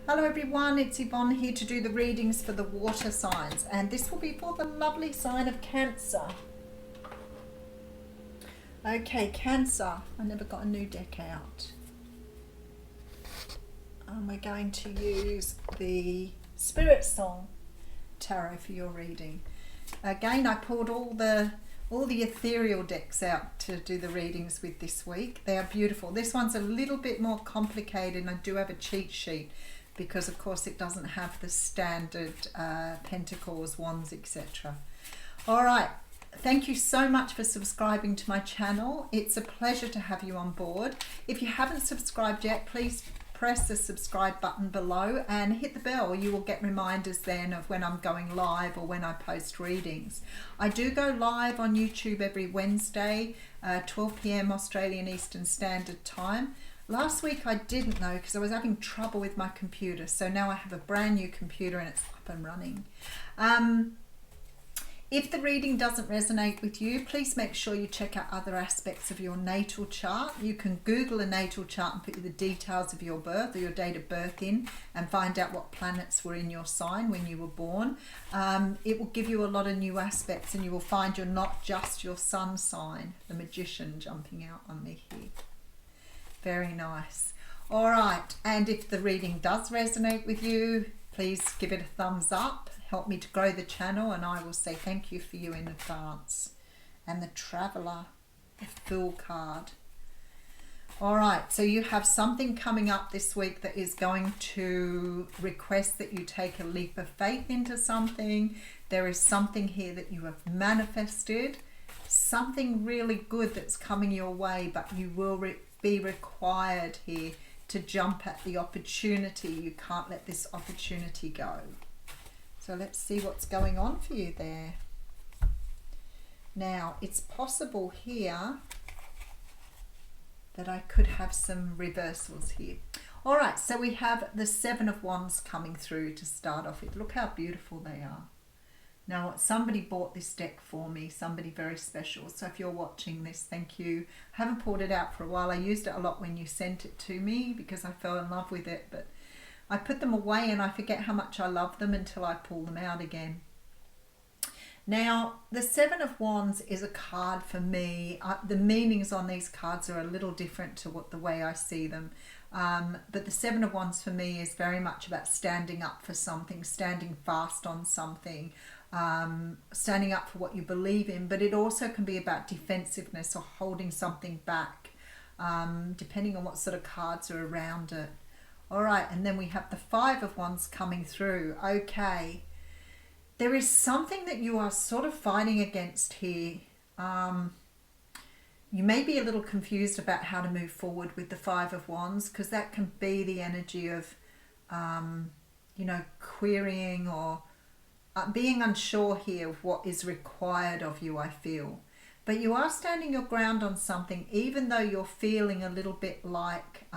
Hello everyone, it's Yvonne here to do the readings for the water signs, and this will be for the lovely sign of Cancer. Okay, Cancer. I never got a new deck out. And we're going to use the Spirit Song Tarot for your reading. Again, I pulled all the ethereal decks out to do the readings with this week. They are beautiful. This one's a little bit more complicated, and I do have a cheat sheet because of course it doesn't have the standard pentacles, wands, etc. All right, thank you so much for subscribing to my channel. It's a pleasure to have you on board. If you haven't subscribed yet, please press the subscribe button below and hit the bell. You will get reminders then of when I'm going live or when I post readings. I do go live on YouTube every Wednesday, 12 p.m. Australian Eastern Standard Time. Last week I didn't know because I was having trouble with my computer, so now I have a brand new computer and it's up and running. If the reading doesn't resonate with you, please make sure you check out other aspects of your natal chart. You can Google a natal chart and put the details of your birth or your date of birth in and find out what planets were in your sign when you were born. It will give you a lot of new aspects, and you will find you're not just your sun sign. The Magician jumping out on me here. Very nice. All right, and if the reading does resonate with you, please give it a thumbs up. Help me to grow the channel, and I will say thank you for you in advance. And the Traveler, the Fool card. All right, so you have something coming up this week that is going to request that you take a leap of faith into something. There is something here that you have manifested, something really good that's coming your way, but you will be required here to jump at the opportunity. You can't let this opportunity go. So let's see what's going on for you there. Now, it's possible here that I could have some reversals here. All right, so we have the Seven of Wands coming through to start off with. Look how beautiful they are. Now, somebody bought this deck for me, somebody very special. So if you're watching this, thank you. I haven't pulled it out for a while. I used it a lot when you sent it to me because I fell in love with it, but I put them away and I forget how much I love them until I pull them out again. Now, the Seven of Wands is a card for me. The meanings on these cards are a little different to the way I see them. But the Seven of Wands for me is very much about standing up for something, standing fast on something, standing up for what you believe in. But it also can be about defensiveness or holding something back, depending on what sort of cards are around it. All right, and then we have the Five of Wands coming through. Okay, there is something that you are sort of fighting against here. You may be a little confused about how to move forward with the Five of Wands, because that can be the energy of, you know, querying or being unsure here of what is required of you, I feel. But you are standing your ground on something, even though you're feeling a little bit like...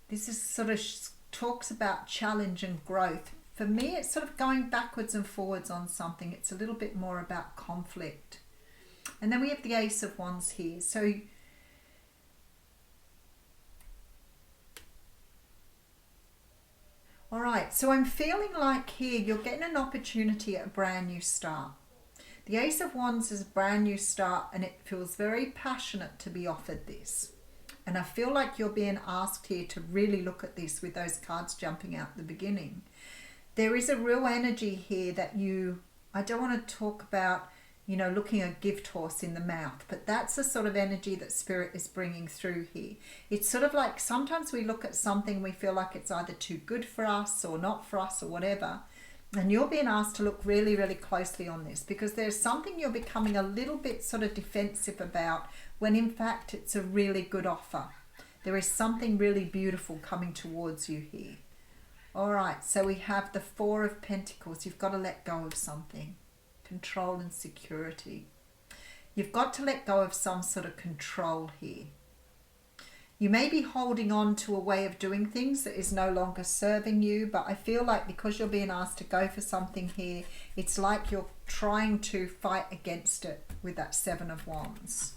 this is sort of talks about challenge and growth. For me, it's sort of going backwards and forwards on something. It's a little bit more about conflict. And then we have the Ace of Wands here. So all right, so I'm feeling like here you're getting an opportunity at a brand new start. The Ace of Wands is a brand new start, and it feels very passionate to be offered this. And I feel like you're being asked here to really look at this with those cards jumping out at the beginning. There is a real energy here that I don't want to talk about, you know, looking a gift horse in the mouth, but that's the sort of energy that Spirit is bringing through here. It's sort of like sometimes we look at something, we feel like it's either too good for us or not for us or whatever. And you're being asked to look really, really closely on this, because there's something you're becoming a little bit sort of defensive about, when in fact it's a really good offer. There is something really beautiful coming towards you here. All right, so we have the Four of Pentacles. You've got to let go of something. Control and security. You've got to let go of some sort of control here. You may be holding on to a way of doing things that is no longer serving you, but I feel like because you're being asked to go for something here, it's like you're trying to fight against it with that Seven of Wands.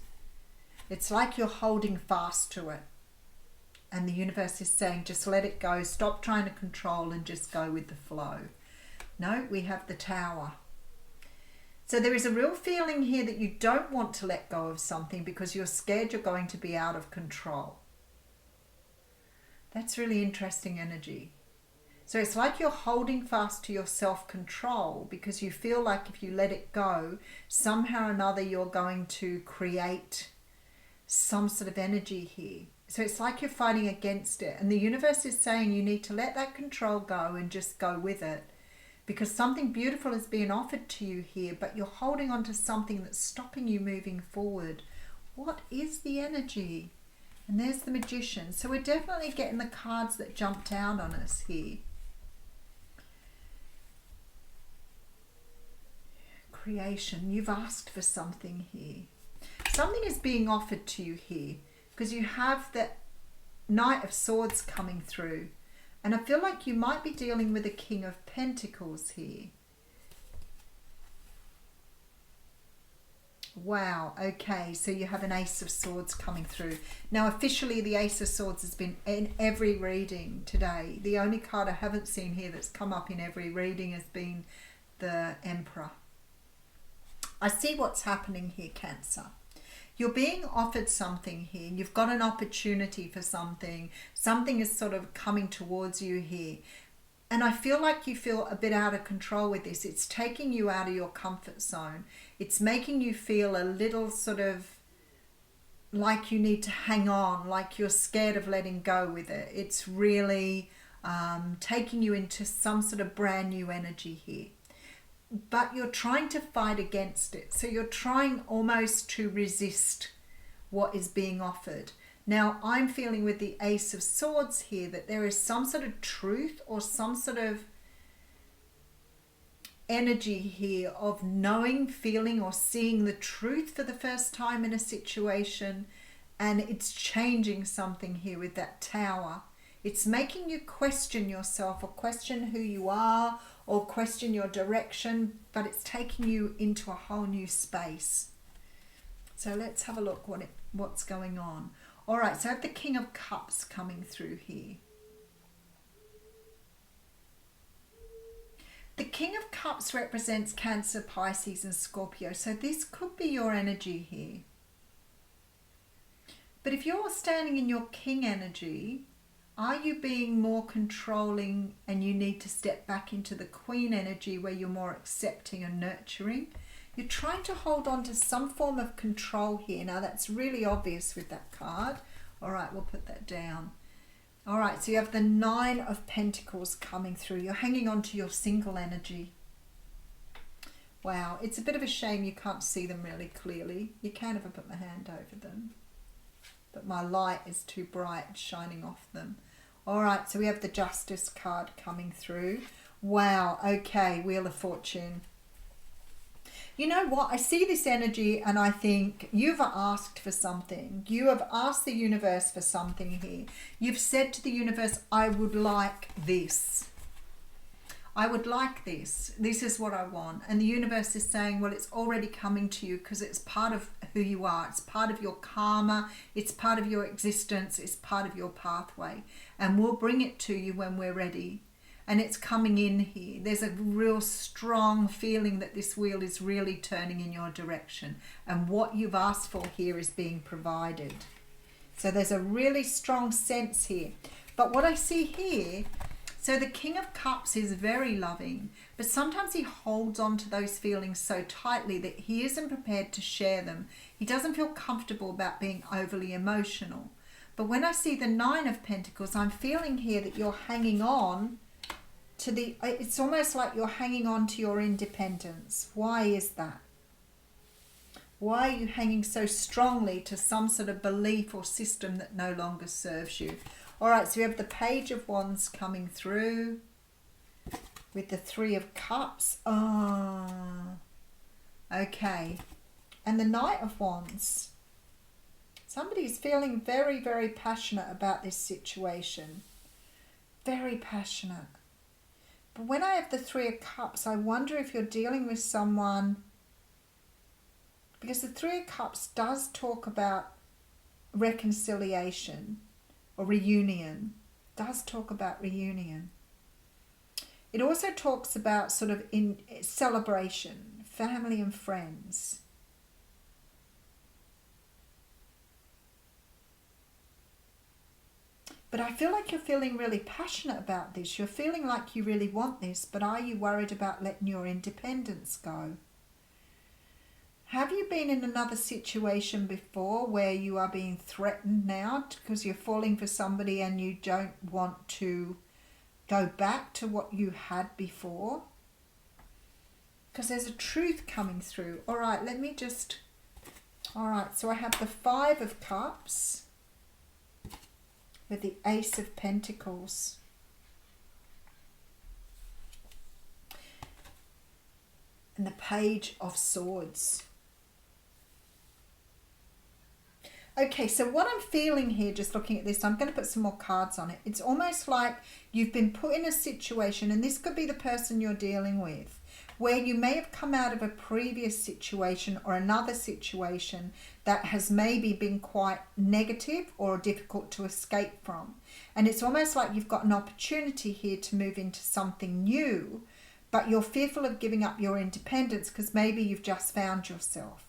It's like you're holding fast to it. And the universe is saying, just let it go. Stop trying to control and just go with the flow. No, we have the Tower. So there is a real feeling here that you don't want to let go of something because you're scared you're going to be out of control. That's really interesting energy. So it's like you're holding fast to your self-control because you feel like if you let it go, somehow or another you're going to create some sort of energy here. So it's like you're fighting against it. And the universe is saying you need to let that control go and just go with it. Because something beautiful is being offered to you here, but you're holding on to something that's stopping you moving forward. What is the energy? And there's the Magician. So we're definitely getting the cards that jumped out on us here. Creation. You've asked for something here. Something is being offered to you here because you have the Knight of Swords coming through. And I feel like you might be dealing with a King of Pentacles here. Wow, okay, so you have an Ace of Swords coming through. Now officially the Ace of Swords has been in every reading today. The only card I haven't seen here that's come up in every reading has been the Emperor. I see what's happening here, Cancer. You're being offered something here. You've got an opportunity for something. Something is sort of coming towards you here. And I feel like you feel a bit out of control with this. It's taking you out of your comfort zone. It's making you feel a little sort of like you need to hang on, like you're scared of letting go with it. It's really taking you into some sort of brand new energy here. But you're trying to fight against it. So you're trying almost to resist what is being offered. Now, I'm feeling with the Ace of Swords here that there is some sort of truth or some sort of energy here of knowing, feeling or seeing the truth for the first time in a situation, and it's changing something here with that Tower. It's making you question yourself or question who you are or question your direction, but it's taking you into a whole new space. So let's have a look what's going on. All right, so I have the King of Cups coming through here. The King of Cups represents Cancer, Pisces and Scorpio. So this could be your energy here. But if you're standing in your King energy, are you being more controlling and you need to step back into the Queen energy where you're more accepting and nurturing? You're trying to hold on to some form of control here. Now that's really obvious with that card. All right, we'll put that down. All right, so you have the Nine of Pentacles coming through. You're hanging on to your single energy. Wow, it's a bit of a shame you can't see them really clearly. You can if I put my hand over them. But my light is too bright shining off them. All right, so we have the Justice card coming through. Wow, okay, Wheel of Fortune. You know what? I see this energy and I think you've asked for something. You have asked the universe for something here. You've said to the universe, I would like this. I would like this. This is what I want. And the universe is saying, well, it's already coming to you because it's part of who you are. It's part of your karma. It's part of your existence. It's part of your pathway. And we'll bring it to you when we're ready. And it's coming in here. There's a real strong feeling that this wheel is really turning in your direction. And what you've asked for here is being provided. So there's a really strong sense here. But what I see here, so the King of Cups is very loving, but sometimes he holds on to those feelings so tightly that he isn't prepared to share them. He doesn't feel comfortable about being overly emotional. But when I see the Nine of Pentacles, I'm feeling here that you're hanging on to the, it's almost like you're hanging on to your independence. Why is that? Why are you hanging so strongly to some sort of belief or system that no longer serves you? All right, so we have the Page of Wands coming through with the Three of Cups. Okay. And the Knight of Wands. Somebody's feeling very, very passionate about this situation. Very passionate. But when I have the Three of Cups, I wonder if you're dealing with someone, because the Three of Cups does talk about reconciliation. or reunion. It does talk about reunion. It also talks about sort of in celebration, family and friends. But I feel like you're feeling really passionate about this. You're feeling like you really want this, but are you worried about letting your independence go? Have you been in another situation before where you are being threatened now because you're falling for somebody and you don't want to go back to what you had before? Because there's a truth coming through. All right, so I have the 5 of Cups with the Ace of Pentacles. And the Page of Swords. Okay, so what I'm feeling here, just looking at this, I'm going to put some more cards on it. It's almost like you've been put in a situation, and this could be the person you're dealing with, where you may have come out of a previous situation or another situation that has maybe been quite negative or difficult to escape from. And it's almost like you've got an opportunity here to move into something new, but you're fearful of giving up your independence because maybe you've just found yourself.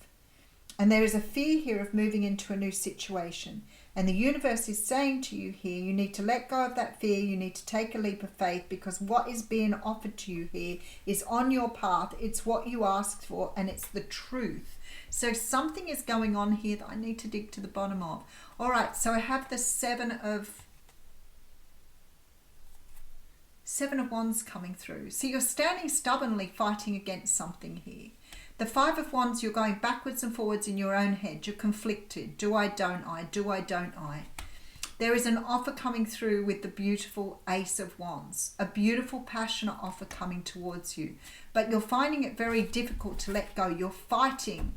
And there is a fear here of moving into a new situation. And the universe is saying to you here, you need to let go of that fear. You need to take a leap of faith, because what is being offered to you here is on your path. It's what you asked for, and it's the truth. So something is going on here that I need to dig to the bottom of. All right, so I have the Seven of Wands coming through. So you're standing stubbornly fighting against something here. The 5 of Wands, you're going backwards and forwards in your own head. You're conflicted. Do I, don't I? Do I, don't I? There is an offer coming through with the beautiful Ace of Wands. A beautiful, passionate offer coming towards you. But you're finding it very difficult to let go. You're fighting